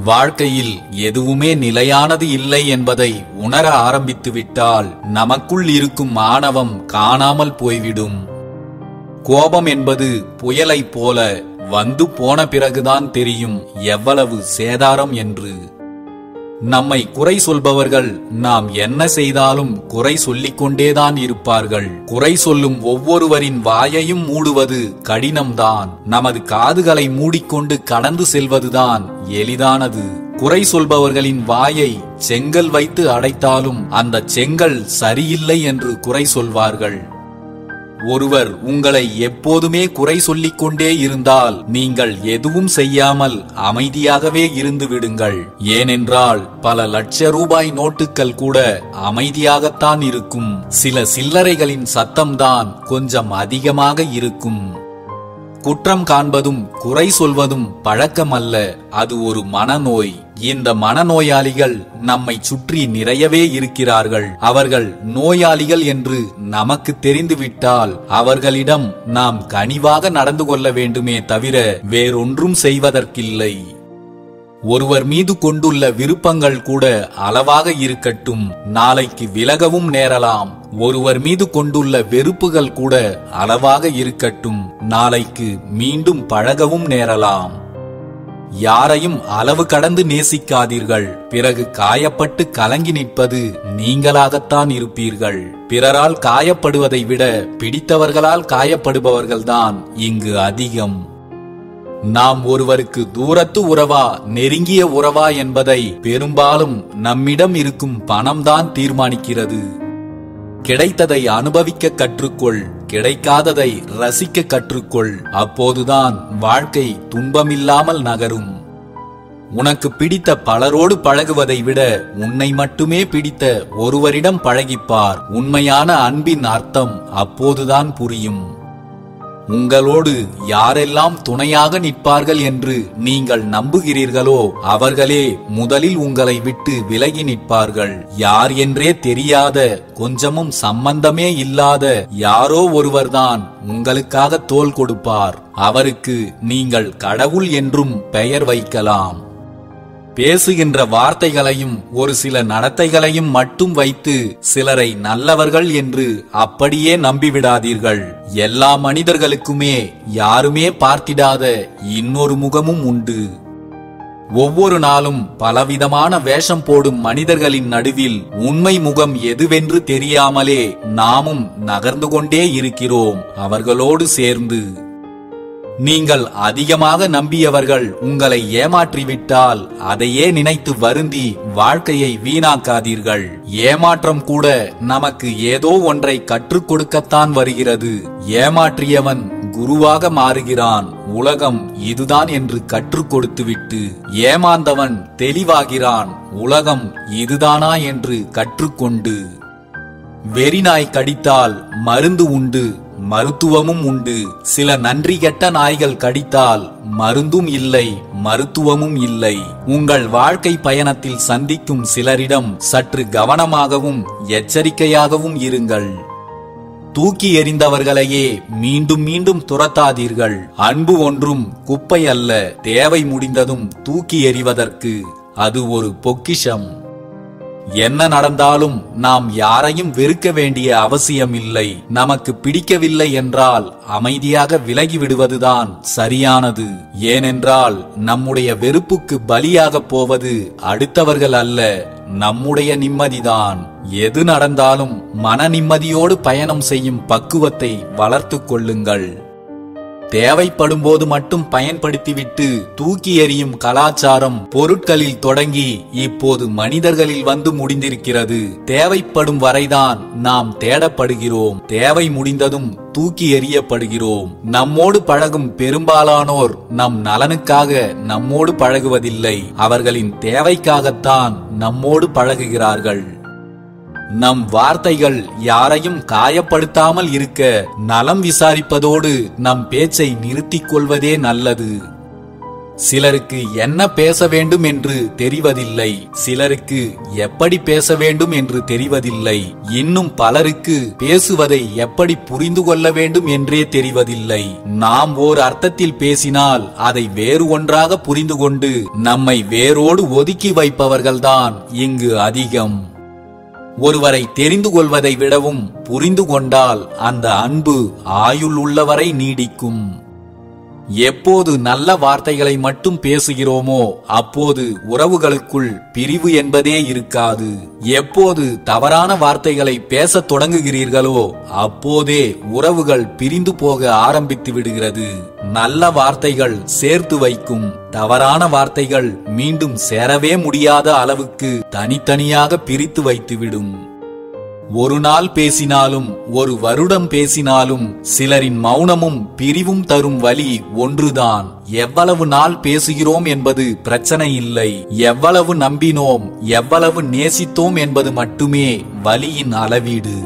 வாழ்க்கையில் எதுவுமே நிலையானது இல்லை என்பதை உணர ஆரம்பித்துவிட்டால் நமக்குள் இருக்கும் ஆணவம் காணாமல் போய்விடும். கோபம் என்பது புயலைப் போல வந்து போன பிறகுதான் தெரியும் எவ்வளவு சேதாரம் என்று. நம்மை குறை சொல்பவர்கள் நாம் என்ன செய்தாலும் குறை சொல்லிக் கொண்டேதான் இருப்பார்கள். குறை சொல்லும் ஒவ்வொருவரின் வாயையும் மூடுவது கடினம்தான். நமது காதுகளை மூடிக்கொண்டு கடந்து செல்வதுதான் எளிதானது. குறை சொல்பவர்களின் வாயை செங்கல் வைத்து அடைத்தாலும் அந்த செங்கல் சரியில்லை என்று குறை சொல்வார்கள். ஒருவர் உங்களை எப்போதுமே குறை சொல்லிக் கொண்டே இருந்தால் நீங்கள் எதுவும் செய்யாமல் அமைதியாகவே இருந்து விடுங்கள். ஏனென்றால் பல லட்ச ரூபாய் நோட்டுகள் கூட அமைதியாகத்தான் இருக்கும். சில சில்லறைகளின் சத்தம்தான் கொஞ்சம் அதிகமாக இருக்கும். குற்றம் காண்பதும் குறை சொல்வதும் பழக்கமல்ல, அது ஒரு மனநோய். இந்த மனநோயாளிகள் நம்மை சுற்றி நிறையவே இருக்கிறார்கள். அவர்கள் நோயாளிகள் என்று நமக்கு தெரிந்துவிட்டால் அவர்களிடம் நாம் கனிவாக நடந்து கொள்ள வேண்டுமே தவிர வேறொன்றும் செய்வதற்கில்லை. ஒருவர் மீது கொண்டுள்ள விருப்பங்கள் கூட அளவாக இருக்கட்டும், நாளைக்கு விலகவும் நேரலாம். ஒருவர் மீது கொண்டுள்ள வெறுப்புகள் கூட அளவாக இருக்கட்டும், நாளைக்கு மீண்டும் பழகவும் நேரலாம். யாரையும் அளவு கடந்து நேசிக்காதீர்கள். பிறகு காயப்பட்டு கலங்கி நிற்பது நீங்களாகத்தான் இருப்பீர்கள். பிறரால் காயப்படுவதை விட பிடித்தவர்களால் காயப்படுபவர்கள்தான் இங்கு அதிகம். நாம் ஒருவருக்கு தூரத்து உறவா நெருங்கிய உறவா என்பதை பெரும்பாலும் நம்மிடம் இருக்கும் பணம்தான் தீர்மானிக்கிறது. கிடைத்ததை அனுபவிக்க கற்றுக்கொள், கிடைக்காததை ரசிக்க கற்றுக்கொள். அப்போதுதான் வாழ்க்கை துன்பமில்லாமல் நகரும். உனக்கு பிடித்த பலரோடு பழகுவதை விட உன்னை மட்டுமே பிடித்த ஒருவரிடம் பழகிப்பார். உண்மையான அன்பின் அர்த்தம் அப்போதுதான் புரியும். உங்களோடு யாரெல்லாம் துணையாக நிற்பார்கள் என்று நீங்கள் நம்புகிறீர்களோ அவர்களே முதலில் உங்களை விட்டு விலகி நிற்பார்கள். யார் என்றே தெரியாத, கொஞ்சமும் சம்பந்தமே இல்லாத யாரோ ஒருவர்தான் உங்களுக்காக தோள் கொடுப்பார். அவருக்கு நீங்கள் கடவுள் என்றும் பெயர் வைக்கலாம். பேசுகின்ற வார்த்தைகளையும் ஒரு சில நடத்தைகளையும் மட்டும் வைத்து சிலரை நல்லவர்கள் என்று அப்படியே நம்பிவிடாதீர்கள். எல்லா மனிதர்களுக்குமே யாருமே பார்த்திடாத இன்னொரு முகமும் உண்டு. ஒவ்வொரு நாளும் பலவிதமான வேஷம் போடும் மனிதர்களின் நடுவில் உண்மை முகம் எதுவென்று தெரியாமலே நாமும் நகர்ந்து கொண்டே இருக்கிறோம் அவர்களோடு சேர்ந்து. நீங்கள் அதிகமாக நம்பியவர்கள் உங்களை ஏமாற்றிவிட்டால் அதையே நினைத்து வருந்தி வாழ்க்கையை வீணாக்காதீர்கள். ஏமாற்றம் கூட நமக்கு ஏதோ ஒன்றை கற்றுக் கொடுக்கத்தான் வருகிறது. ஏமாற்றியவன் குருவாக மாறுகிறான். உலகம் இதுதான் என்று கற்றுக் கொடுத்துவிட்டு ஏமாந்தவன் தெளிவாகிறான். உலகம் இதுதானா என்று கற்றுக்கொண்டு. வெறிநாய் கடித்தால் மருந்து உண்டு, மருத்துவமும் உண்டு. சில நன்றி கெட்ட நாய்கள் கடித்தால் மருந்தும் இல்லை, மருத்துவமும் இல்லை. உங்கள் வாழ்க்கை பயணத்தில் சந்திக்கும் சிலரிடம் சற்று கவனமாகவும் எச்சரிக்கையாகவும் இருங்கள். தூக்கி எறிந்தவர்களையே மீண்டும் மீண்டும் துரத்தாதீர்கள். அன்பு ஒன்றும் குப்பை அல்ல. தேவை முடிந்ததும் தூக்கி எறிவதற்கு அது ஒரு பொக்கிஷம். என்ன நடந்தாலும் நாம் யாரையும் வெறுக்க வேண்டிய அவசியம் இல்லை. நமக்கு பிடிக்கவில்லை என்றால் அமைதியாக விலகி விடுவதுதான் சரியானது. ஏனென்றால் நம்முடைய வெறுப்புக்கு பலியாக போவது அடுத்தவர்கள் அல்ல, நம்முடைய நிம்மதிதான். எது நடந்தாலும் மன நிம்மதியோடு பயணம் செய்யும் பக்குவத்தை வளர்த்துக் கொள்ளுங்கள். தேவைப்படும் போது மட்டும் பயன்படுத்திவிட்டு தூக்கி எறியும் கலாச்சாரம் பொருட்களில் தொடங்கி இப்போது மனிதர்களில் வந்து முடிந்திருக்கிறது. தேவைப்படும் வரைதான் நாம் தேடப்படுகிறோம். தேவை முடிந்ததும் தூக்கி எறியப்படுகிறோம். நம்மோடு பழகும் பெரும்பாலானோர் நம் நலனுக்காக நம்மோடு பழகுவதில்லை. அவர்களின் தேவைக்காகத்தான் நம்மோடு பழகுகிறார்கள். நம் வார்த்தைகள் யாரையும் காயப்படுத்தாமல் இருக்க நலம் விசாரிப்பதோடு நம் பேச்சை நிறுத்திக் கொள்வதே நல்லது. சிலருக்கு என்ன பேச வேண்டும் என்று தெரிவதில்லை, சிலருக்கு எப்படி பேச வேண்டும் என்று தெரிவதில்லை, இன்னும் பலருக்கு பேசுவதை எப்படி புரிந்து கொள்ள வேண்டும் என்றே தெரிவதில்லை. நாம் ஓர் அர்த்தத்தில் பேசினால் அதை வேறு ஒன்றாக புரிந்து கொண்டு நம்மை வேரோடு ஒதுக்கி வைப்பவர்கள்தான் இங்கு அதிகம். ஒருவரை தெரிந்து கொள்வதை விடவும் புரிந்து கொண்டால் அந்த அன்பு ஆயுள் உள்ளவரை நீடிக்கும். எப்போது நல்ல வார்த்தைகளை மட்டும் பேசுகிறோமோ அப்போது உறவுகளுக்குள் பிரிவு என்பதே இருக்காது. எப்போது தவறான வார்த்தைகளை பேசத் தொடங்குகிறீர்களோ அப்போதே உறவுகள் பிரிந்து போக ஆரம்பித்து விடுகிறது. நல்ல வார்த்தைகள் சேர்த்து வைக்கும், தவறான வார்த்தைகள் மீண்டும் சேரவே முடியாத அளவுக்கு தனித்தனியாக பிரித்து வைத்துவிடும். ஒரு நாள் பேசினாலும் ஒரு வருடம் பேசினாலும் சிலரின் மௌனமும் பிரிவும் தரும் வலி ஒன்றுதான். எவ்வளவு நாள் பேசுகிறோம் என்பது பிரச்சனை இல்லை, எவ்வளவு நம்பினோம், எவ்வளவு நேசித்தோம் என்பது மட்டுமே வலியின் அளவீடு.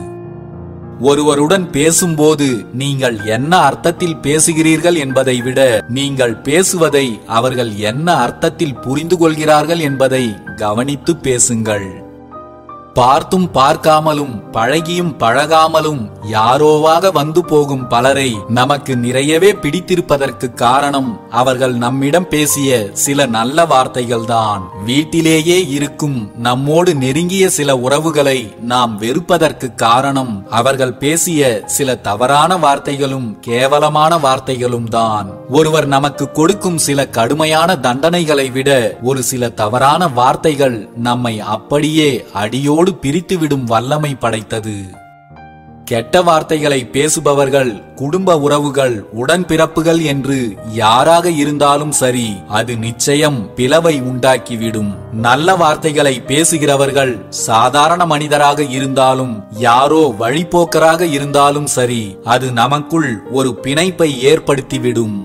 ஒருவருடன் பேசும்போது நீங்கள் என்ன அர்த்தத்தில் பேசுகிறீர்கள் என்பதை விட நீங்கள் பேசுவதை அவர்கள் என்ன அர்த்தத்தில் புரிந்து கொள்கிறார்கள் என்பதை கவனித்து பேசுங்கள். பார்த்தும் பார்க்காமலும் பழகியும் பழகாமலும் யாரோவாக வந்து போகும் பலரை நமக்கு நிறையவே பிடித்திருப்பதற்கு காரணம் அவர்கள் நம்மிடம் பேசிய சில நல்ல வார்த்தைகள்தான். வீட்டிலேயே இருக்கும் நம்மோடு நெருங்கிய சில உறவுகளை நாம் வெறுப்பதற்கு காரணம் அவர்கள் பேசிய சில தவறான வார்த்தைகளும் கேவலமான வார்த்தைகளும் தான். ஒருவர் நமக்கு கொடுக்கும் சில கடுமையான தண்டனைகளை விட ஒரு சில தவறான வார்த்தைகள் நம்மை அப்படியே அடியோடு பிரித்துவிடும் வல்லமை படைத்தது. கெட்ட வார்த்தைகளை பேசுபவர்கள் குடும்ப உறவுகள், உடன்பிறப்புகள் என்று யாராக இருந்தாலும் சரி, அது நிச்சயம் பிளவை உண்டாக்கிவிடும். நல்ல வார்த்தைகளை பேசுகிறவர்கள் சாதாரண மனிதராக இருந்தாலும் யாரோ வழிபோக்கராக இருந்தாலும் சரி, அது நமக்குள் ஒரு பிணைப்பை ஏற்படுத்திவிடும்.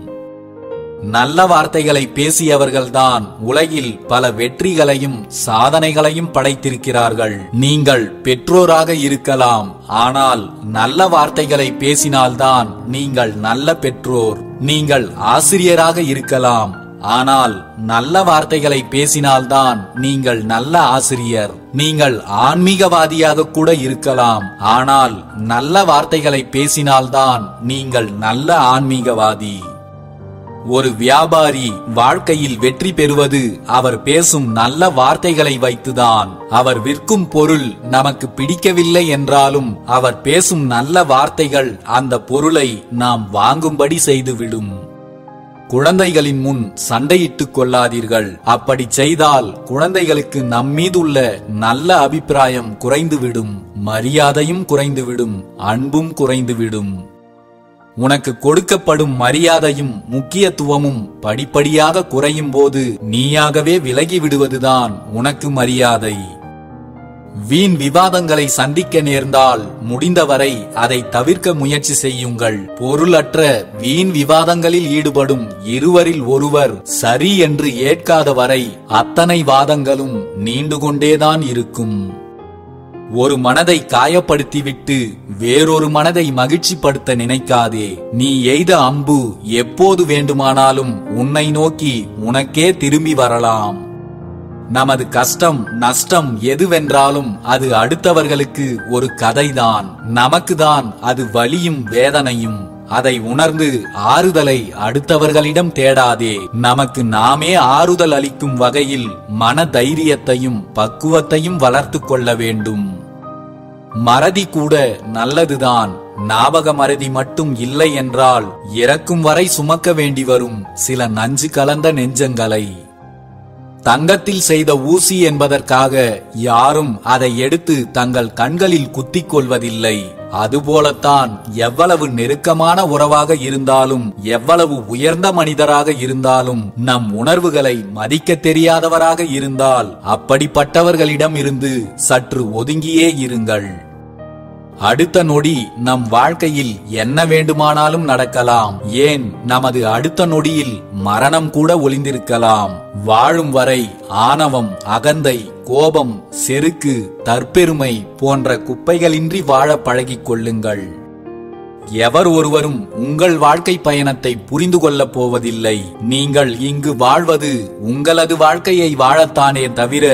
நல்ல வார்த்தைகளை பேசியவர்கள்தான் உலகில் பல வெற்றிகளையும் சாதனைகளையும் படைத்திருக்கிறார்கள். நீங்கள் பெற்றோராக இருக்கலாம், ஆனால் நல்ல வார்த்தைகளை பேசினால்தான் நீங்கள் நல்ல பெற்றோர். நீங்கள் ஆசிரியராக இருக்கலாம், ஆனால் நல்ல வார்த்தைகளை பேசினால்தான் நீங்கள் நல்ல ஆசிரியர். நீங்கள் ஆன்மீகவாதியாக கூட இருக்கலாம், ஆனால் நல்ல வார்த்தைகளை பேசினால்தான் நீங்கள் நல்ல ஆன்மீகவாதி. ஒரு வியாபாரி வாழ்க்கையில் வெற்றி பெறுவது அவர் பேசும் நல்ல வார்த்தைகளை வைத்துதான். அவர் விற்கும் பொருள் நமக்கு பிடிக்கவில்லை என்றாலும் அவர் பேசும் நல்ல வார்த்தைகள் அந்த பொருளை நாம் வாங்கும்படி செய்துவிடும். குழந்தைகளின் முன் சண்டையிட்டுக் கொள்ளாதீர்கள். அப்படி செய்தால் குழந்தைகளுக்கு நம்மீதுள்ள நல்ல அபிப்பிராயம் குறைந்துவிடும், மரியாதையும் குறைந்துவிடும், அன்பும் குறைந்துவிடும். உனக்கு கொடுக்கப்படும் மரியாதையும் முக்கியத்துவமும் படிப்படியாக குறையும் போது நீயாகவே விலகி விடுவதுதான் உனக்கு மரியாதை. வீண் விவாதங்களை சந்திக்க நேர்ந்தால் முடிந்தவரை அதை தவிர்க்க முயற்சி செய்யுங்கள். பொருளற்ற வீண் விவாதங்களில் ஈடுபடும் இருவரில் ஒருவர் சரி என்று ஏற்காத வரை அத்தனை வாதங்களும் நீண்டு கொண்டேதான் இருக்கும். ஒரு மனதை காயப்படுத்திவிட்டு வேறொரு மனதை மகிழ்ச்சிப்படுத்த நினைக்காதே. நீ எய்த அம்பு எப்போது வேண்டுமானாலும் உன்னை நோக்கி உனக்கே திரும்பி வரலாம். நமது கஷ்டம் நஷ்டம் எதுவென்றாலும் அது அடுத்தவர்களுக்கு ஒரு கதைதான். நமக்குதான் அது வலியும் வேதனையும். அதை உணர்ந்து ஆறுதலை அடுத்தவர்களிடம் தேடாதே. நமக்கு நாமே ஆறுதல் அளிக்கும் வகையில் மன தைரியத்தையும் பக்குவத்தையும் வளர்த்து கொள்ள வேண்டும். மறதி கூட நல்லதுதான். ஞாபக மறதி மட்டும் இல்லை என்றால் இறக்கும் வரை சுமக்க வேண்டி வரும் சில நஞ்சு கலந்த நெஞ்சங்களை. தங்கத்தில் செய்த ஊசி என்பதற்காக யாரும் அதை எடுத்து தங்கள் கண்களில் குத்திக் கொள்வதில்லை. அதுபோலத்தான் எவ்வளவு நெருக்கமான உறவாக இருந்தாலும் எவ்வளவு உயர்ந்த மனிதராக இருந்தாலும் நம் உணர்வுகளை மதிக்க தெரியாதவராக இருந்தால் அப்படிப்பட்டவர்களிடம் இருந்து சற்று ஒதுங்கியே இருங்கள். அடுத்த நொடி நம் வாழ்க்கையில் என்ன வேண்டுமானாலும் நடக்கலாம். ஏன், நமது அடுத்த நொடியில் மரணம் கூட ஒளிந்திருக்கலாம். வாழும் வரை ஆணவம், அகந்தை, கோபம், செருக்கு, தற்பெருமை போன்ற குப்பைகளின்றி வாழ பழகிக் கொள்ளுங்கள். எவர் ஒருவரும் உங்கள் வாழ்க்கை பயணத்தை புரிந்து கொள்ளப் போவதில்லை. நீங்கள் இங்கு வாழ்வது உங்களது வாழ்க்கையை வாழத்தானே தவிர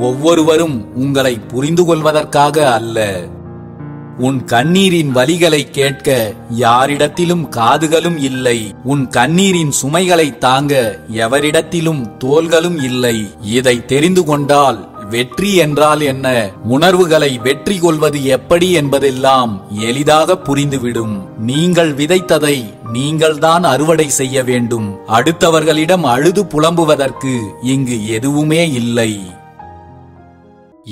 ஒவ்வொருவரும் உங்களை புரிந்து கொள்வதற்காக அல்ல. உன் கண்ணீரின் வலிகளை கேட்க யாரிடத்திலும் காதுகளும் இல்லை. உன் கண்ணீரின் சுமைகளை தாங்க எவரிடத்திலும் தோள்களும் இல்லை. இதை தெரிந்து கொண்டால் வெற்றி என்றால் என்ன, உணர்வுகளை வெற்றி கொள்வது எப்படி என்பதெல்லாம் எளிதாக புரிந்துவிடும். நீங்கள் விதைத்ததை நீங்கள்தான் அறுவடை செய்ய வேண்டும். அடுத்தவர்களிடம் அழுது புலம்புவதற்கு இங்கு எதுவுமே இல்லை.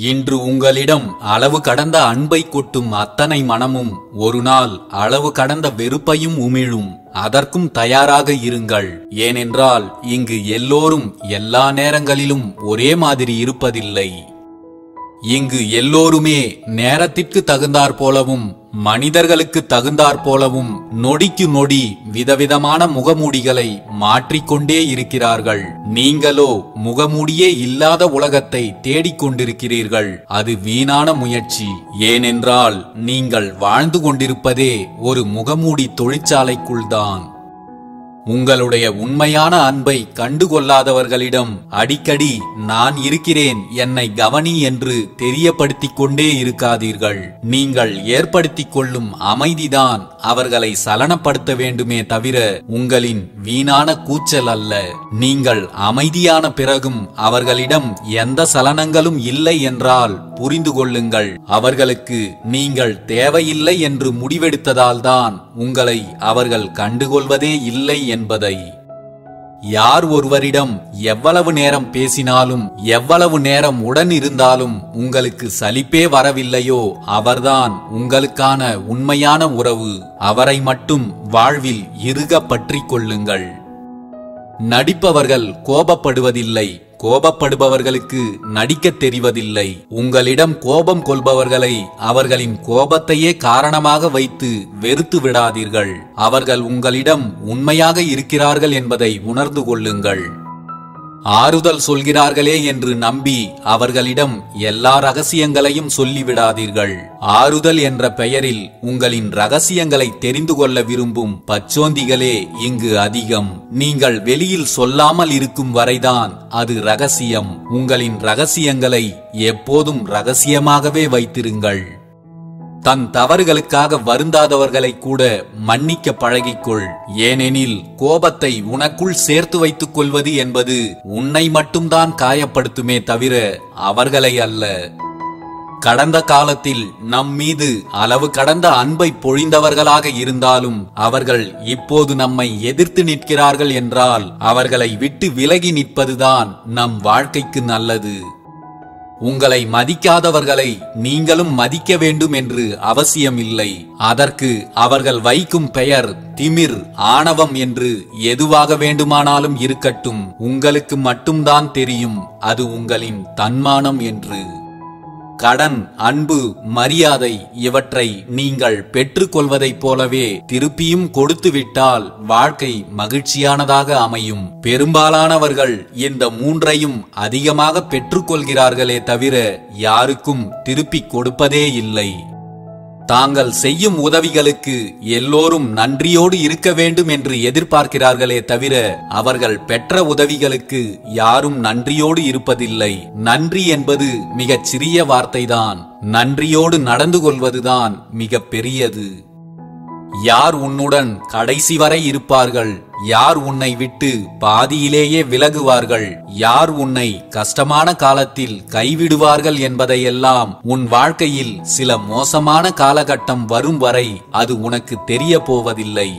இன்று உங்களிடம் அளவு கடந்த அன்பை கொட்டும் அத்தனை மனமும் ஒரு நாள் அளவு கடந்த வெறுப்பையும் உமிழும். அதற்கும் தயாராக இருங்கள். ஏனென்றால் இங்கு எல்லோரும் எல்லா நேரங்களிலும் ஒரே மாதிரி இருப்பதில்லை. இங்கு எல்லோருமே நேரத்திற்கு தகுந்தாற் போலவும் மனிதர்களுக்கு தகுந்தாற் போலவும் நொடிக்கு நொடி விதவிதமான முகமூடிகளை மாற்றிக்கொண்டே இருக்கிறார்கள். நீங்களோ முகமூடியே இல்லாத உலகத்தை தேடிக்கொண்டிருக்கிறீர்கள். அது வீணான முயற்சி. ஏனென்றால் நீங்கள் வாழ்ந்து கொண்டிருப்பதே ஒரு முகமூடி தொழிற்சாலைக்குள்தான். உங்களுடைய உண்மையான அன்பை கண்டுகொள்ளாதவர்களிடம் அடிக்கடி நான் இருக்கிறேன், என்னை கவனி என்று தெரியப்படுத்திக் கொண்டே இருக்காதீர்கள். நீங்கள் ஏற்படுத்திக் கொள்ளும் அமைதிதான் அவர்களை சலனப்படுத்த வேண்டுமே தவிர உங்களின் வீணான கூச்சல் அல்ல. நீங்கள் அமைதியான பிறகும் அவர்களிடம் எந்த சலனங்களும் இல்லை என்றால் புரிந்து கொள்ளுங்கள், அவர்களுக்கு நீங்கள் தேவையில்லை என்று முடிவெடுத்ததால்தான் உங்களை அவர்கள் கண்டுகொள்வதே இல்லை என்பதை. யார் ஒருவரிடம் எவ்வளவு நேரம் பேசினாலும் எவ்வளவு நேரம் உடன் இருந்தாலும் உங்களுக்கு சலிப்பே வரவில்லையோ அவர்தான் உங்களுக்கான உண்மையான உறவு. அவரை மட்டும் வாழ்வில் இறுக பற்றிக் கொள்ளுங்கள். நடிப்பவர்கள் கோபப்படுவதில்லை, கோபப்படுபவர்களுக்கு நடிக்க தெரிவதில்லை. உங்களிடம் கோபம் கொள்பவர்களை அவர்களின் கோபத்தையே காரணமாக வைத்து வெறுத்து விடாதீர்கள். அவர்கள் உங்களிடம் உண்மையாக இருக்கிறார்கள் என்பதை உணர்ந்து கொள்ளுங்கள். ஆறுதல் சொல்கிறார்களே என்று நம்பி அவர்களிடம் எல்லா ரகசியங்களையும் சொல்லிவிடாதீர்கள். ஆறுதல் என்ற பெயரில் உங்களின் ரகசியங்களை தெரிந்து கொள்ள விரும்பும் பச்சோந்திகளே இங்கு அதிகம். நீங்கள் வெளியில் சொல்லாமல் இருக்கும் வரைதான் அது ரகசியம். உங்களின் ரகசியங்களை எப்போதும் ரகசியமாகவே வைத்திருங்கள். தன் தவறுகளுக்காக வருந்தாதவர்களை கூட மன்னிக்க பழகிக்கொள். ஏனெனில் கோபத்தை உனக்குள் சேர்த்து வைத்துக் கொள்வது என்பது உன்னை மட்டும்தான் காயப்படுத்துமே தவிர அவர்களை அல்ல. கடந்த காலத்தில் நம் மீது அளவு கடந்த அன்பை பொழிந்தவர்களாக இருந்தாலும் அவர்கள் இப்போது நம்மை எதிர்த்து நிற்கிறார்கள் என்றால் அவர்களை விட்டு விலகி நிற்பதுதான் நம் வாழ்க்கைக்கு நல்லது. உங்களை மதிக்காதவர்களை நீங்களும் மதிக்க வேண்டும் என்று அவசியம் இல்லை. அதற்கு அவர்கள் வைக்கும் பெயர் திமிர், ஆணவம் என்று எதுவாக வேண்டுமானாலும் இருக்கட்டும். உங்களுக்கு மட்டும்தான் தெரியும் அது உங்களின் தன்மானம் என்று. கடன், அன்பு, மரியாதை இவற்றை நீங்கள் பெற்றுக்கொள்வதைப் போலவே திருப்பியும் கொடுத்துவிட்டால் வாழ்க்கை மகிழ்ச்சியானதாக அமையும். பெரும்பாலானவர்கள் இந்த மூன்றையும் அதிகமாக பெற்றுக்கொள்கிறார்களே தவிர யாருக்கும் திருப்பி கொடுப்பதே இல்லை. தாங்கள் செய்யும் உதவிகளுக்கு எல்லோரும் நன்றியோடு இருக்க வேண்டும் என்று எதிர்பார்க்கிறார்களே தவிர அவர்கள் பெற்ற உதவிகளுக்கு யாரும் நன்றியோடு இருப்பதில்லை. நன்றி என்பது மிகச் சிறிய வார்த்தைதான். நன்றியோடு நடந்து கொள்வதுதான் மிக பெரியது. யார் உன்னுடன் கடைசி வரை இருப்பார்கள், யார் உன்னை விட்டு பாதியிலேயே விலகுவார்கள், யார் உன்னை கஷ்டமான காலத்தில் கைவிடுவார்கள் என்பதையெல்லாம் உன் வாழ்க்கையில் சில மோசமான காலகட்டம் வரும் வரை அது உனக்கு தெரிய போவதில்லை.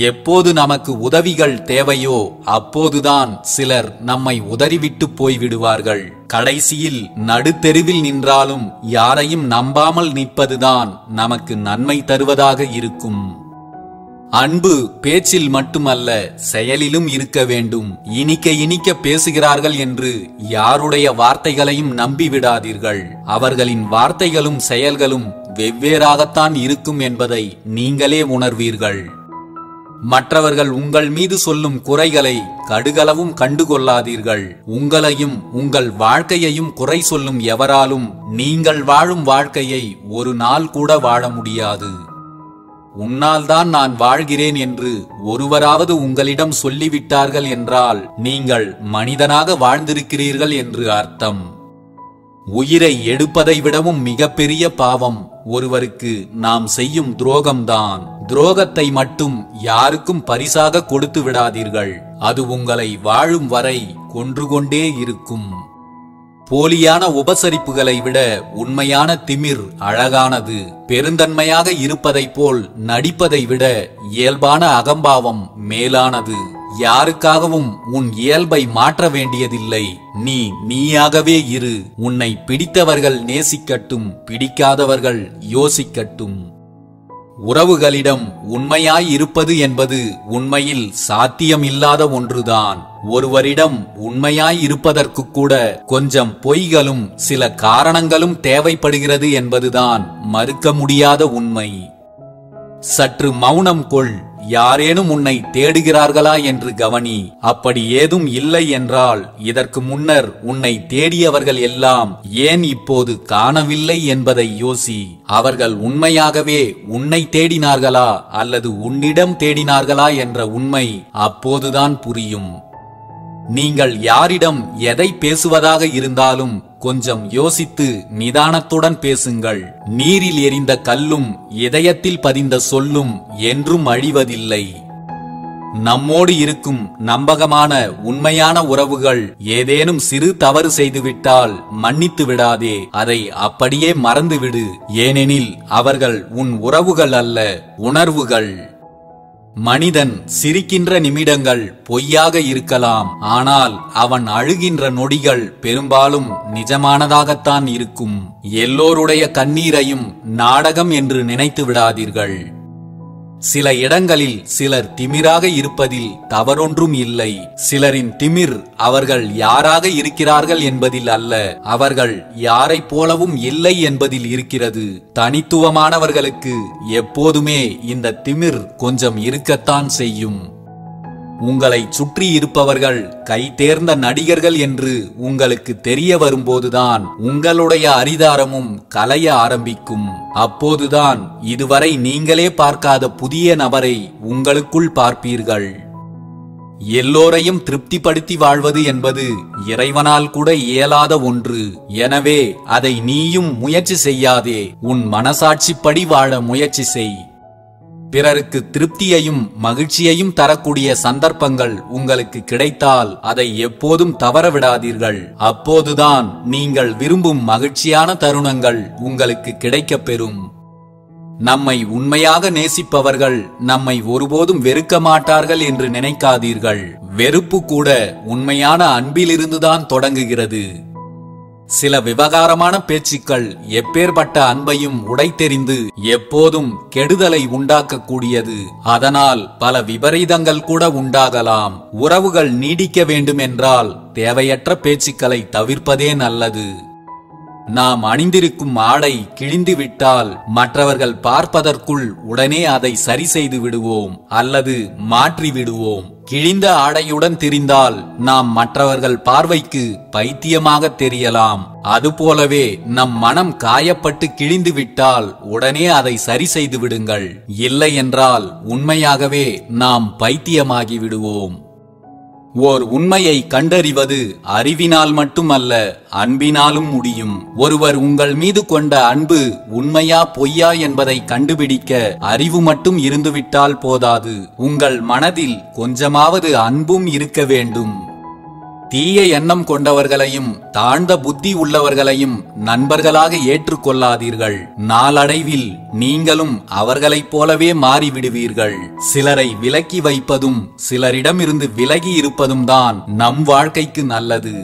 எப்போது நமக்கு உதவிகள் தேவையோ அப்போதுதான் சிலர் நம்மை உதறிவிட்டு போய்விடுவார்கள். கடைசியில் நடுத்தெருவில் நின்றாலும் யாரையும் நம்பாமல் நிற்பதுதான் நமக்கு நன்மை தருவதாக இருக்கும். அன்பு பேச்சில் மட்டுமல்ல செயலிலும் இருக்க வேண்டும். இனிக்க இனிக்க பேசுகிறார்கள் என்று யாருடைய வார்த்தைகளையும் நம்பிவிடாதீர்கள். அவர்களின் வார்த்தைகளும் செயல்களும் வெவ்வேறாகத்தான் இருக்கும் என்பதை நீங்களே உணர்வீர்கள். மற்றவர்கள் உங்கள் மீது சொல்லும் குறைகளை கடுகளவும் கண்டுகொள்ளாதீர்கள். உங்களையும் உங்கள் வாழ்க்கையையும் குறை சொல்லும் எவராலும் நீங்கள் வாழும் வாழ்க்கையை ஒரு நாள் கூட வாழ முடியாது. உன்னால்தான் நான் வாழ்கிறேன் என்று ஒருவராவது உங்களிடம் சொல்லிவிட்டார்கள் என்றால் நீங்கள் மனிதனாக வாழ்ந்திருக்கிறீர்கள் என்று அர்த்தம். உயிரை எடுப்பதை விடவும் மிகப்பெரிய பாவம் ஒருவருக்கு நாம் செய்யும் துரோகம்தான். துரோகத்தை மட்டும் யாருக்கும் பரிசாக கொடுத்து விடாதீர்கள். அது உங்களை வாழும் வரை கொன்று கொண்டே இருக்கும். போலியான உபசரிப்புகளை விட உண்மையான திமிர் அழகானது. பெருந்தன்மையாக இருப்பதைப் போல் நடிப்பதை விட இயல்பான அகம்பாவம் மேலானது. யாருக்காகவும் உன் இயல்பை மாற்ற வேண்டியதில்லை. நீ நீயாகவே இரு. உன்னை பிடித்தவர்கள் நேசிக்கட்டும், பிடிக்காதவர்கள் யோசிக்கட்டும். உறவுகளிடம் உண்மையாய் இருப்பது என்பது உண்மையில் சாத்தியமில்லாத ஒன்றுதான். ஒருவரிடம் உண்மையாய் இருப்பதற்கு கூட கொஞ்சம் பொய்களும் சில காரணங்களும் தேவைப்படுகிறது என்பதுதான் மறுக்க முடியாத உண்மை. சற்று மௌனம் கொள். யாரேனும் உன்னை தேடுகிறார்களா என்று கவனி. அப்படி ஏதும் இல்லை என்றால் இதற்கு முன்னர் உன்னை தேடியவர்கள் எல்லாம் ஏன் இப்போது காணவில்லை என்பதை யோசி. அவர்கள் உண்மையாகவே உன்னை தேடினார்களா அல்லது உன்னிடம் தேடினார்களா என்ற உண்மை அப்போதுதான் புரியும். நீங்கள் யாரிடம் எதை பேசுவதாக இருந்தாலும் கொஞ்சம் யோசித்து நிதானத்துடன் பேசுங்கள். நீரில் எரிந்த கல்லும் இதயத்தில் பதிந்த சொல்லும் என்றும் அழிவதில்லை. நம்மோடு இருக்கும் நம்பகமான உண்மையான உறவுகள் ஏதேனும் சிறு தவறு செய்துவிட்டால் மன்னித்து விடாதே. அதை அப்படியே மறந்துவிடு. ஏனெனில் அவர்கள் உன் உறவுகள் அல்ல, உணர்வுகள். மனிதன் சிரிக்கின்ற நிமிடங்கள் பொய்யாக இருக்கலாம், ஆனால் அவன் அழுகின்ற நொடிகள் பெரும்பாலும் நிஜமானதாகத்தான் இருக்கும். எல்லோருடைய கண்ணீரையும் நாடகம் என்று நினைத்து விடாதீர்கள். சில இடங்களில் சிலர் திமிராக இருப்பதில் தவறொன்றும் இல்லை. சிலரின் திமிர் அவர்கள் யாராக இருக்கிறார்கள் என்பதில் அல்ல, அவர்கள் யாரைப் போலவும் இல்லை என்பதில் இருக்கிறது. தனித்துவமானவர்களுக்கு எப்போதுமே இந்த திமிர் கொஞ்சம் இருக்கத்தான் செய்யும். உங்களை சுற்றி இருப்பவர்கள் கை தேர்ந்த நடிகர்கள் என்று உங்களுக்கு தெரிய வரும்போதுதான் உங்களுடைய அரிதாரமும் கலைய ஆரம்பிக்கும். அப்போதுதான் இதுவரை நீங்களே பார்க்காத புதிய நபரை உங்களுக்குள் பார்ப்பீர்கள். எல்லோரையும் திருப்திப்படுத்தி வாழ்வது என்பது இறைவனால் கூட இயலாத ஒன்று. எனவே அதை நீயும் முயற்சி செய்யாதே. உன் மனசாட்சிப்படி வாழ முயற்சி செய். பிறருக்கு திருப்தியையும் மகிழ்ச்சியையும் தரக்கூடிய சந்தர்ப்பங்கள் உங்களுக்கு கிடைத்தால் அதை எப்போதும் தவறவிடாதீர்கள். அப்போதுதான் நீங்கள் விரும்பும் மகிழ்ச்சியான தருணங்கள் உங்களுக்கு கிடைக்கப் பெறும். நம்மை உண்மையாக நேசிப்பவர்கள் நம்மை ஒருபோதும் வெறுக்க மாட்டார்கள் என்று நினைக்காதீர்கள். வெறுப்பு கூட உண்மையான அன்பிலிருந்துதான் தொடங்குகிறது. சில விவகாரமான பேச்சுக்கள் எப்பேற்பட்ட அன்பையும் உடைத்தெறிந்து எப்போதும் கெடுதலை உண்டாக்கக்கூடியது. அதனால் பல விபரீதங்கள் கூட உண்டாகலாம். உறவுகள் நீடிக்க வேண்டும் என்றால் தேவையற்ற பேச்சுக்களை தவிர்ப்பதே நல்லது. நாம் அணிந்திருக்கும் ஆடை கிழிந்து விட்டால் மற்றவர்கள் பார்ப்பதற்குள் உடனே அதை சரி செய்து விடுவோம் அல்லது மாற்றி விடுவோம். கிழிந்த ஆடையுடன் திரிந்தால் நாம் மற்றவர்கள் பார்வைக்கு பைத்தியமாக தெரியலாம். அதுபோலவே நம் மனம் காயப்பட்டு கிழிந்து விட்டால் உடனே அதை சரி செய்து விடுங்கள். இல்லை என்றால் உண்மையாகவே நாம் பைத்தியமாகி விடுவோம். ஓர் உண்மையை கண்டறிவது அறிவினால் மட்டுமல்ல, அன்பினாலும் முடியும். ஒருவர் உங்கள் மீது கொண்ட அன்பு உண்மையா பொய்யா என்பதை கண்டுபிடிக்க அறிவு மட்டும் இருந்துவிட்டால் போதாது. உங்கள் மனதில் கொஞ்சமாவது அன்பும் இருக்க வேண்டும். தீய எண்ணம் கொண்டவர்களையும் தாழ்ந்த புத்தி உள்ளவர்களையும் நண்பர்களாக ஏற்றுக்கொள்ளாதீர்கள். நாளடைவில் நீங்களும் அவர்களைப் போலவே மாறிவிடுவீர்கள். சிலரை விலக்கி வைப்பதும் சிலரிடமிருந்து விலகி இருப்பதும் தான் நம் வாழ்க்கைக்கு நல்லது.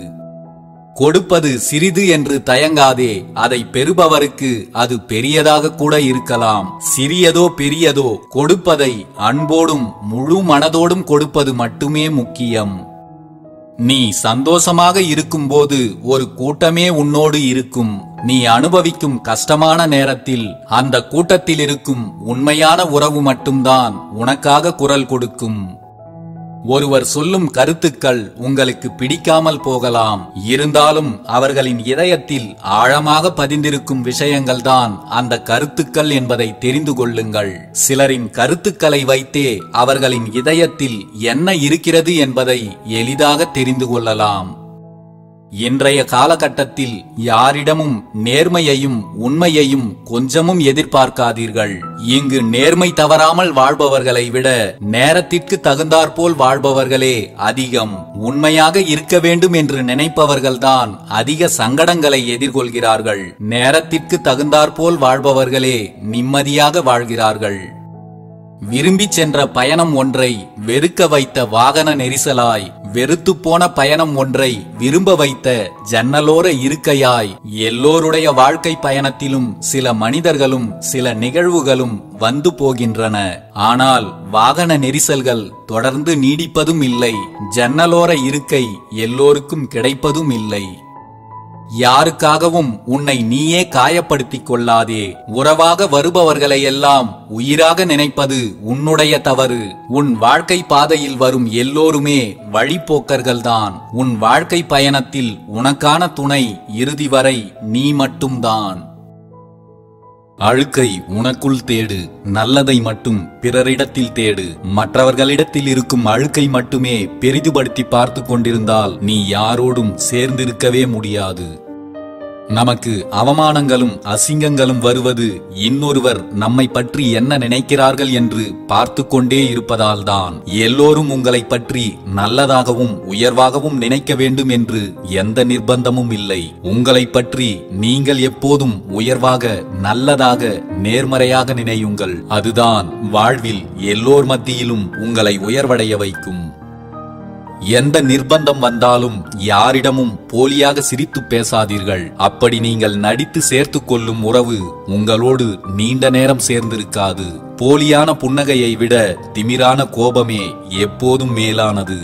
கொடுப்பது சிறிது என்று தயங்காதே. அதை பெறுபவருக்கு அது பெரியதாக கூட இருக்கலாம். சிறியதோ பெரியதோ கொடுப்பதை அன்போடும் முழு மனதோடும் கொடுப்பது மட்டுமே முக்கியம். நீ சந்தோஷமாக இருக்கும்போது ஒரு கூட்டமே உன்னோடு இருக்கும். நீ அனுபவிக்கும் கஷ்டமான நேரத்தில் அந்த கூட்டத்தில் இருக்கும் உண்மையான உறவு மட்டும்தான் உனக்காக குரல் கொடுக்கும். ஒருவர் சொல்லும் கருத்துக்கள் உங்களுக்கு பிடிக்காமல் போகலாம். இருந்தாலும் அவர்களின் இதயத்தில் ஆழமாக பதிந்திருக்கும் விஷயங்கள்தான் அந்த கருத்துக்கள் என்பதை தெரிந்து கொள்ளுங்கள். சிலரின் கருத்துக்களை வைத்தே அவர்களின் இதயத்தில் என்ன இருக்கிறது என்பதை எளிதாக தெரிந்து கொள்ளலாம். இன்றைய காலகட்டத்தில் யாரிடமும் நேர்மையையும் உண்மையையும் கொஞ்சமும் எதிர்பார்க்காதீர்கள். இங்கு நேர்மை தவறாமல் வாழ்பவர்களை விட நேரத்திற்கு தகுந்தாற்போல் வாழ்பவர்களே அதிகம். உண்மையாக இருக்க வேண்டும் என்று நினைப்பவர்கள்தான் அதிக சங்கடங்களை எதிர்கொள்கிறார்கள். நேரத்திற்கு தகுந்தாற்போல் வாழ்பவர்களே நிம்மதியாக வாழ்கிறார்கள். விரும்பி சென்ற பயணம் ஒன்றை வெறுக்க வைத்த வாகன நெரிசலாய், வெறுத்து போன பயணம் ஒன்றை விரும்ப வைத்த ஜன்னலோர இருக்கையாய், எல்லோருடைய வாழ்க்கை பயணத்திலும் சில மனிதர்களும் சில நிகழ்வுகளும் வந்து போகின்றன. ஆனால் வாகன நெரிசல்கள் தொடர்ந்து நீடிப்பதும் இல்லை. ஜன்னலோர இருக்கை எல்லோருக்கும் கிடைப்பதும் இல்லை. யாருக்காகவும் உன்னை நீயே காயப்படுத்திக் கொள்ளாதே. உறவாக வருபவர்களை எல்லாம் உயிராக நினைப்பது உன்னுடைய தவறு. உன் வாழ்க்கை பாதையில் வரும் எல்லோருமே வழிப்போக்கர்கள்தான். உன் வாழ்க்கை பயணத்தில் உனக்கான துணை இறுதி வரை நீ மட்டும்தான். அழுக்கை உனக்குள் தேடு, நல்லதை மட்டும் பிறரிடத்தில் தேடு. மற்றவர்களிடத்தில் இருக்கும் அழுக்கை மட்டுமே பெரிதுபடுத்தி பார்த்து கொண்டிருந்தால் நீ யாரோடும் சேர்ந்திருக்கவே முடியாது. நமக்கு அவமானங்களும் அசிங்கங்களும் வருவது இன்னொருவர் நம்மை பற்றி என்ன நினைக்கிறார்கள் என்று பார்த்து கொண்டே இருப்பதால் தான். எல்லோரும் உங்களை பற்றி நல்லதாகவும் உயர்வாகவும் நினைக்க வேண்டும் என்று எந்த நிர்பந்தமும் இல்லை. உங்களை பற்றி நீங்கள் எப்போதும் உயர்வாக, நல்லதாக, நேர்மறையாக நினையுங்கள். அதுதான் வாழ்வில் எல்லோர் மத்தியிலும் உங்களை உயர்வடைய வைக்கும். எந்த நிர்பந்தம் வந்தாலும் யாரிடமும் போலியாக சிரித்து பேசாதீர்கள். அப்படி நீங்கள் நடித்து சேர்த்து கொள்ளும் உறவு உங்களோடு நீண்ட நேரம் சேர்ந்திருக்காது. போலியான புன்னகையை விட திமிரான கோபமே எப்போதும் மேலானது.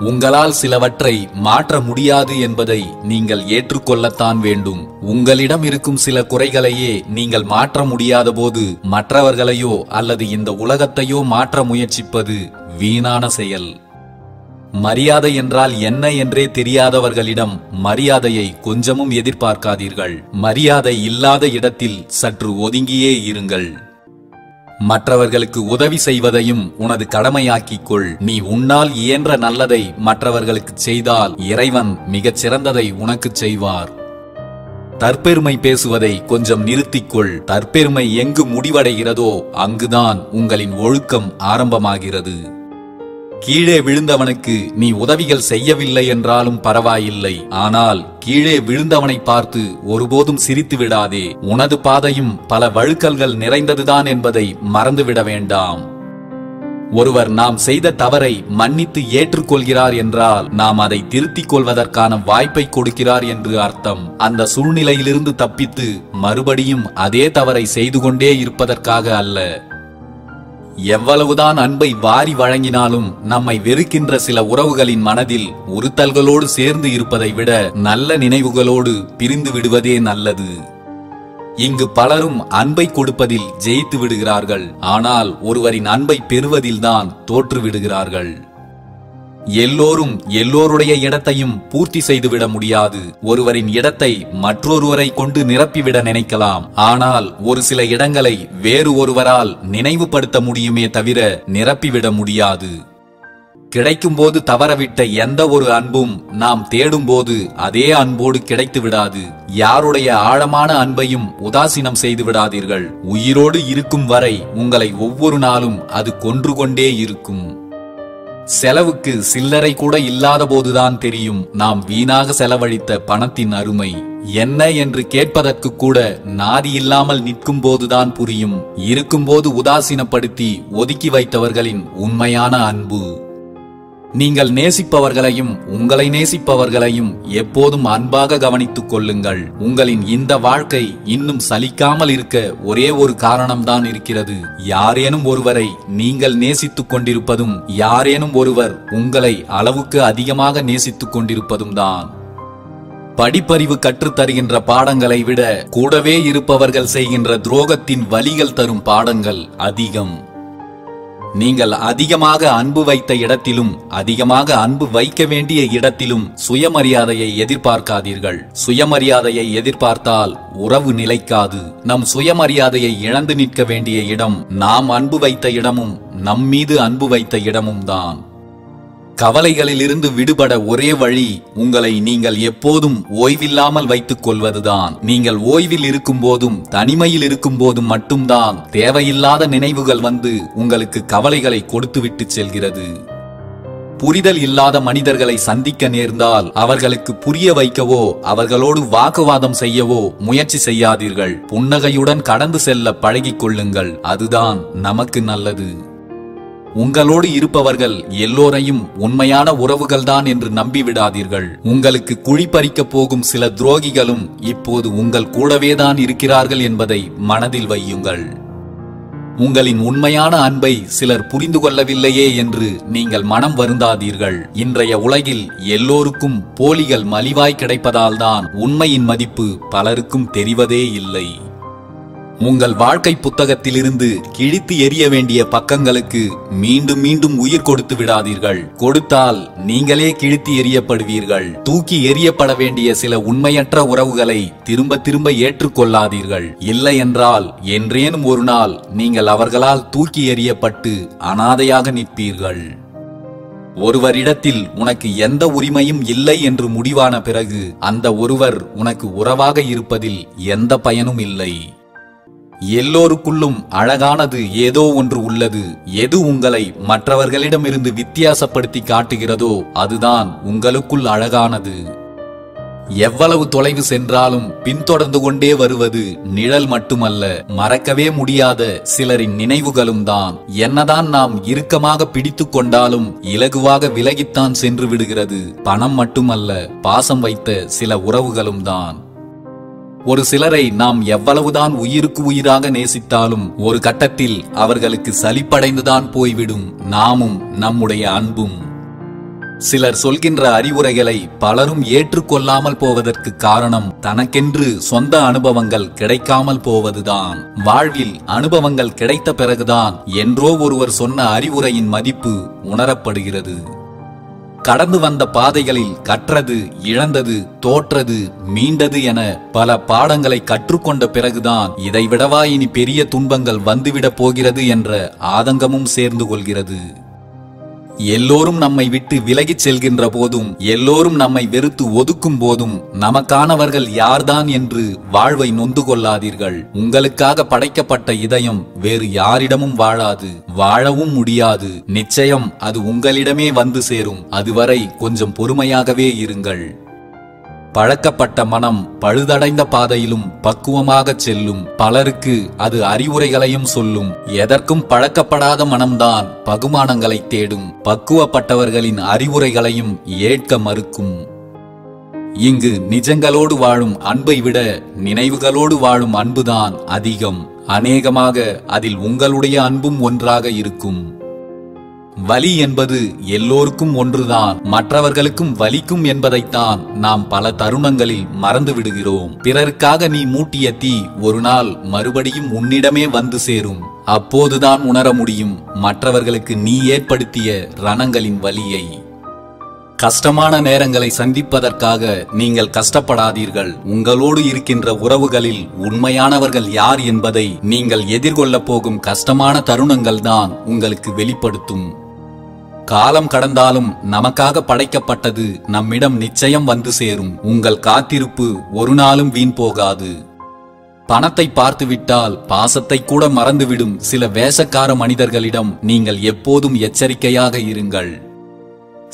உங்களால் சிலவற்றை மாற்ற முடியாது என்பதை நீங்கள் ஏற்றுக்கொள்ளத்தான் வேண்டும். உங்களிடம் இருக்கும் சில குறைகளையே நீங்கள் மாற்ற முடியாத போது மற்றவர்களையோ அல்லது இந்த உலகத்தையோ மாற்ற முயற்சிப்பது வீணான செயல். மரியாதை என்றால் என்ன என்றே தெரியாதவர்களிடம் மரியாதையை கொஞ்சமும் எதிர்பார்க்காதீர்கள். மரியாதை இல்லாத இடத்தில் சற்று ஒதுங்கியே இருங்கள். மற்றவர்களுக்கு உதவி செய்வதையும் உனது கடமையாக்கிக்கொள். நீ உன்னால் இயன்ற நல்லதை மற்றவர்களுக்கு செய்தால் இறைவன் மிகச் சிறந்ததை உனக்கு செய்வார். தற்பெருமை பேசுவதை கொஞ்சம் நிறுத்திக்கொள். தற்பெருமை எங்கு முடிவடைகிறதோ அங்குதான் உங்களின் ஒழுக்கம் ஆரம்பமாகிறது. கீழே விழுந்தவனுக்கு நீ உதவிகள் செய்யவில்லை என்றாலும் பரவாயில்லை. ஆனால் கீழே விழுந்தவனை பார்த்து ஒருபோதும் சிரித்து விடாதே. உனது பாதையும் பல வழுக்கல்கள் நிறைந்ததுதான் என்பதை மறந்துவிட வேண்டாம். ஒருவர் நாம் செய்த தவறை மன்னித்து ஏற்றுக்கொள்கிறார் என்றால் நாம் அதை திருத்திக் கொள்வதற்கான வாய்ப்பை கொடுக்கிறார் என்று அர்த்தம். அந்த சூழ்நிலையிலிருந்து தப்பித்து மறுபடியும் அதே தவறை செய்து கொண்டே இருப்பதற்காக அல்ல. எவ்வளவுதான் அன்பை வாரி வழங்கினாலும் நம்மை வெறுக்கின்ற சில உறவுகளின் மனதில் உறுத்தல்களோடு சேர்ந்து இருப்பதை விட நல்ல நினைவுகளோடு பிரிந்து விடுவதே நல்லது. இங்கு பலரும் அன்பை கொடுப்பதில் ஜெயித்து விடுகிறார்கள். ஆனால் ஒருவரின் அன்பை பெறுவதில்தான் தோற்று விடுகிறார்கள். எல்லோரும் எல்லோருடைய இடத்தையும் பூர்த்தி செய்துவிட முடியாது. ஒருவரின் இடத்தை மற்றொருவரை கொண்டு நிரப்பிவிட நினைக்கலாம். ஆனால் ஒரு சில இடங்களை வேறு ஒருவரால் நினைவுபடுத்த முடியுமே தவிர நிரப்பிவிட முடியாது. கிடைக்கும் போது தவறவிட்ட எந்த ஒரு அன்பும் நாம் தேடும் போது அதே அன்போடு கிடைத்து விடாது. யாருடைய ஆழமான அன்பையும் உதாசீனம் செய்து விடாதீர்கள். உயிரோடு இருக்கும் வரை உங்களை ஒவ்வொரு நாளும் அது கொன்று கொண்டே இருக்கும். செலவுக்கு சில்லறை கூட இல்லாத போதுதான் தெரியும் நாம் வீணாக செலவழித்த பணத்தின் அருமை என்ன என்று கேட்பதற்கு கூட நாதி இல்லாமல் நிற்கும் போதுதான் புரியும். இருக்கும்போது உதாசீனப்படுத்தி ஒதுக்கி வைத்தவர்களின் உண்மையான அன்பு. நீங்கள் நேசிப்பவர்களையும் உங்களை நேசிப்பவர்களையும் எப்போதும் அன்பாக கவனித்துக் கொள்ளுங்கள். உங்களின் இந்த வாழ்க்கை இன்னும் சலிக்காமல் இருக்க ஒரே ஒரு காரணம்தான் இருக்கிறது. யாரேனும் ஒருவரை நீங்கள் நேசித்துக் கொண்டிருப்பதும் யாரேனும் ஒருவர் உங்களை அளவுக்கு அதிகமாக நேசித்துக் கொண்டிருப்பதும் தான். படிப்பறிவு கற்றுத்தருகின்ற பாடங்களை விட கூடவே இருப்பவர்கள் செய்கின்ற துரோகத்தின் வலிகள் தரும் பாடங்கள் அதிகம். நீங்கள் அதிகமாக அன்பு வைத்த இடத்திலும் அதிகமாக அன்பு வைக்க வேண்டிய இடத்திலும் சுயமரியாதையை எதிர்பார்க்காதீர்கள். சுயமரியாதையை எதிர்பார்த்தால் உறவு நிலைக்காது. நம் சுயமரியாதையை இழந்து நிற்க வேண்டிய இடம் நாம் அன்பு வைத்த இடமும் நம் மீது அன்பு வைத்த இடமும் தான். கவலைகளிலிருந்து விடுபட ஒரே வழி உங்களை நீங்கள் எப்போதும் ஓய்வில்லாமல் வைத்துக் கொள்வதுதான். நீங்கள் ஓய்வில் இருக்கும் போதும் தனிமையில் இருக்கும் போதும் மட்டும்தான் தேவையில்லாத நினைவுகள் வந்து உங்களுக்கு கவலைகளை கொடுத்துவிட்டு செல்கிறது. புரிதல் இல்லாத மனிதர்களை சந்திக்க நேர்ந்தால் அவர்களுக்கு புரிய வைக்கவோ அவர்களோடு வாக்குவாதம் செய்யவோ முயற்சி செய்யாதீர்கள். புன்னகையுடன் கடந்து செல்ல பழகிக் கொள்ளுங்கள். அதுதான் நமக்கு நல்லது. உங்களோடு இருப்பவர்கள் எல்லோரையும் உண்மையான உறவுகள்தான் என்று நம்பிவிடாதீர்கள். உங்களுக்கு குழிப்பறிக்க போகும் சில துரோகிகளும் இப்போது உங்கள் கூடவேதான் இருக்கிறார்கள் என்பதை மனதில் வையுங்கள். உங்களின் உண்மையான அன்பை சிலர் புரிந்து கொள்ளவில்லையே என்று நீங்கள் மனம் வருந்தாதீர்கள். இன்றைய உலகில் எல்லோருக்கும் போலிகள் மலிவாய் கிடைப்பதால் தான் உண்மையின் மதிப்பு பலருக்கும் தெரிவதே இல்லை. உங்கள் வாழ்க்கை புத்தகத்திலிருந்து கிழித்து எறிய வேண்டிய பக்கங்களுக்கு மீண்டும் மீண்டும் உயிர் கொடுத்து விடாதீர்கள். கொடுத்தால் நீங்களே கிழித்து எறியப்படுவீர்கள். தூக்கி எறியப்பட வேண்டிய சில உண்மையற்ற உறவுகளை திரும்ப திரும்ப ஏற்றுக்கொள்ளாதீர்கள். இல்லை என்றால் என்றேனும் ஒரு நாள் நீங்கள் அவர்களால் தூக்கி எறியப்பட்டு அனாதையாக நிற்பீர்கள். ஒருவரிடத்தில் உனக்கு எந்த உரிமையும் இல்லை என்று முடிவான பிறகு அந்த ஒருவர் உனக்கு உறவாக இருப்பதில் எந்த பயனும் இல்லை. எல்லோருக்குள்ளும் அழகானது ஏதோ ஒன்று உள்ளது. எது உங்களை மற்றவர்களிடமிருந்து வித்தியாசப்படுத்தி காட்டுகிறதோ அதுதான் உங்களுக்குள் அழகானது. எவ்வளவு தொலைவு சென்றாலும் பின்தொடர்ந்து கொண்டே வருவது நிழல் மட்டுமல்ல, மறக்கவே முடியாத சிலரின் நினைவுகளும் தான். என்னதான் நாம் இறுக்கமாக பிடித்து கொண்டாலும் இலகுவாக விலகித்தான் சென்று விடுகிறது. பணம் மட்டுமல்ல, பாசம் வைத்த சில உறவுகளும் தான். ஒரு சிலரை நாம் எவ்வளவுதான் உயிருக்கு உயிராக நேசித்தாலும் ஒரு கட்டத்தில் அவர்களுக்கு சலிப்படைந்துதான் போய்விடும் நாமும் நம்முடைய அன்பும். சிலர் சொல்கின்ற அறிவுரைகளை பலரும் ஏற்றுக்கொள்ளாமல் போவதற்கு காரணம் தனக்கென்று சொந்த அனுபவங்கள் கிடைக்காமல் போவதுதான். வாழ்வில் அனுபவங்கள் கிடைத்த பிறகுதான் என்றோ ஒருவர் சொன்ன அறிவுரையின் மதிப்பு உணரப்படுகிறது. கடந்து வந்த பாதைகளில் கற்றது, இழந்தது, தோற்றது, மீண்டது என பல பாடங்களை கற்றுக்கொண்ட பிறகுதான் இதைவிடவா இனி பெரிய துன்பங்கள் வந்துவிடப் போகிறது என்ற ஆதங்கமும் சேர்ந்து கொள்கிறது. எல்லோரும் நம்மை விட்டு விலகிச் செல்கின்ற போதும் எல்லோரும் நம்மை வெறுத்து ஒதுக்கும் போதும் நமக்கானவர்கள் யார்தான் என்று வாழ்வை நொந்து கொள்ளாதீர்கள். உங்களுக்காக படைக்கப்பட்ட இதயம் வேறு யாரிடமும் வாழாது, வாழவும் முடியாது. நிச்சயம் அது உங்களிடமே வந்து சேரும். அதுவரை கொஞ்சம் பொறுமையாகவே இருங்கள். பழக்கப்பட்ட மனம் பழுதடைந்த பாதையிலும் பக்குவமாக செல்லும். பலருக்கு அது அறிவுரைகளையும் சொல்லும். எதற்கும் பழக்கப்படாத மனம்தான் பகுமானங்களை தேடும். பக்குவப்பட்டவர்களின் அறிவுரைகளையும் ஏற்க மறுக்கும். இங்கு நிஜங்களோடு வாழும் அன்பை விட நினைவுகளோடு வாழும் அன்புதான் அதிகம். அநேகமாக அதில் உங்களுடைய அன்பும் ஒன்றாக இருக்கும். வலி என்பது எல்லோருக்கும் ஒன்றுதான். மற்றவர்களுக்கும் வலிக்கும் என்பதைத்தான் நாம் பல தருணங்களில் மறந்து விடுகிறோம். பிறருக்காக நீ மூட்டிய தீ ஒரு நாள் மறுபடியும் உன்னிடமே வந்து சேரும். அப்போதுதான் உணர முடியும் மற்றவர்களுக்கு நீ ஏற்படுத்திய ரணங்களின் வலியை. கஷ்டமான நேரங்களை சந்திப்பதற்காக நீங்கள் கஷ்டப்படாதீர்கள். உங்களோடு இருக்கின்ற உறவுகளில் உண்மையானவர்கள் யார் என்பதை நீங்கள் எதிர்கொள்ளப் போகும் கஷ்டமான தருணங்கள் தான் உங்களுக்கு வெளிப்படுத்தும். காலம் கடந்தாலும் நமக்காக படைக்கப்பட்டது நம்மிடம் நிச்சயம் வந்து சேரும். உங்கள் காத்திருப்பு ஒரு நாளும் வீண் போகாது. பணத்தை பார்த்துவிட்டால் பாசத்தை கூட மறந்துவிடும் சில வேஷக்கார மனிதர்களிடம் நீங்கள் எப்போதும் எச்சரிக்கையாக இருங்கள்.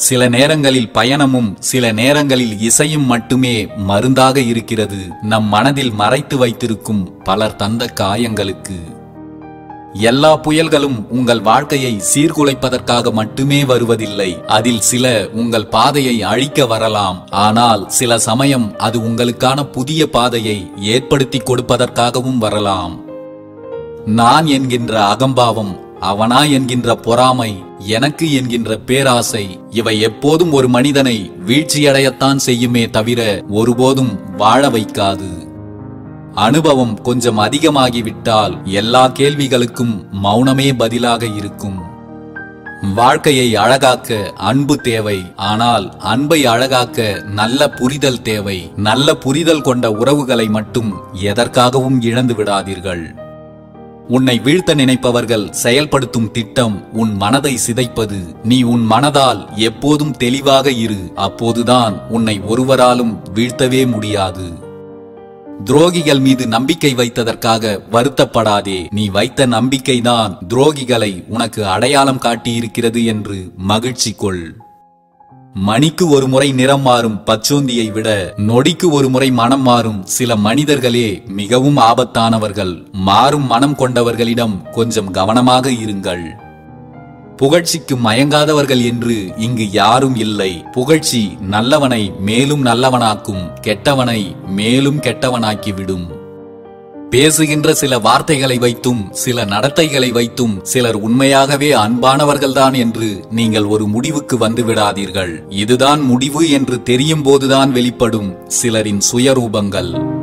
சில நேரங்களில் பயணமும் சில நேரங்களில் இசையும் மட்டுமே மருந்தாக இருக்கிறது நம் மனதில் மறைத்து வைத்திருக்கும் பலர் தந்த காயங்களுக்கு. எல்லா புயல்களும் உங்கள் வாழ்க்கையை சீர்குலைப்பதற்காக மட்டுமே வருவதில்லை. அதில் சில உங்கள் பாதையை அழிக்க வரலாம். ஆனால் சில சமயம் அது உங்களுக்கான புதிய பாதையை ஏற்படுத்தி கொடுப்பதற்காகவும் வரலாம். நான் என்கின்ற அகம்பாவம், அவனா என்கின்ற பொறாமை, எனக்கு என்கின்ற பேராசை, இவை எப்போதும் ஒரு மனிதனை வீழ்ச்சியடையத்தான் செய்யுமே தவிர ஒருபோதும் வாழ வைக்காது. அனுபவம் கொஞ்சம் அதிகமாகிவிட்டால் எல்லா கேள்விகளுக்கும் மௌனமே பதிலாக இருக்கும். வாழ்க்கையை அழகாக்க அன்பு தேவை. ஆனால் அன்பை அழகாக்க நல்ல புரிதல் தேவை. நல்ல புரிதல் கொண்ட உறவுகளை மட்டும் எதற்காகவும் இழந்து விடாதீர்கள். உன்னை வீழ்த்த நினைப்பவர்கள் செயல்படுத்தும் திட்டம் உன் மனதை சிதைப்பது. நீ உன் மனதால் எப்போதும் தெளிவாக இரு. அப்போதுதான் உன்னை ஒருவராலும் வீழ்த்தவே முடியாது. துரோகிகள் மீது நம்பிக்கை வைத்ததற்காக வருத்தப்படாதே. நீ வைத்த நம்பிக்கைதான் துரோகிகளை உனக்கு அடையாளம் காட்டியிருக்கிறது என்று மகிழ்ச்சி கொள். மணிக்கு ஒரு முறை நிறம் மாறும் பச்சோந்தியை விட நொடிக்கு ஒரு முறை மனம் மாறும் சில மனிதர்களே மிகவும் ஆபத்தானவர்கள். மாறும் மனம் கொண்டவர்களிடம் கொஞ்சம் கவனமாக இருங்கள். புகழ்ச்சிக்கு மயங்காதவர்கள் என்று இங்கு யாரும் இல்லை. புகழ்ச்சி நல்லவனை மேலும் நல்லவனாக்கும், கெட்டவனை மேலும் கெட்டவனாக்கிவிடும். பேசுகின்ற சில வார்த்தைகளை வைத்தும் சில நடத்தைகளை வைத்தும் சிலர் உண்மையாகவே அன்பானவர்கள்தான் என்று நீங்கள் ஒரு முடிவுக்கு வந்து விடாதீர்கள். இதுதான் முடிவு என்று தெரியும் போதுதான் வெளிப்படும் சிலரின் சுயரூபங்கள்.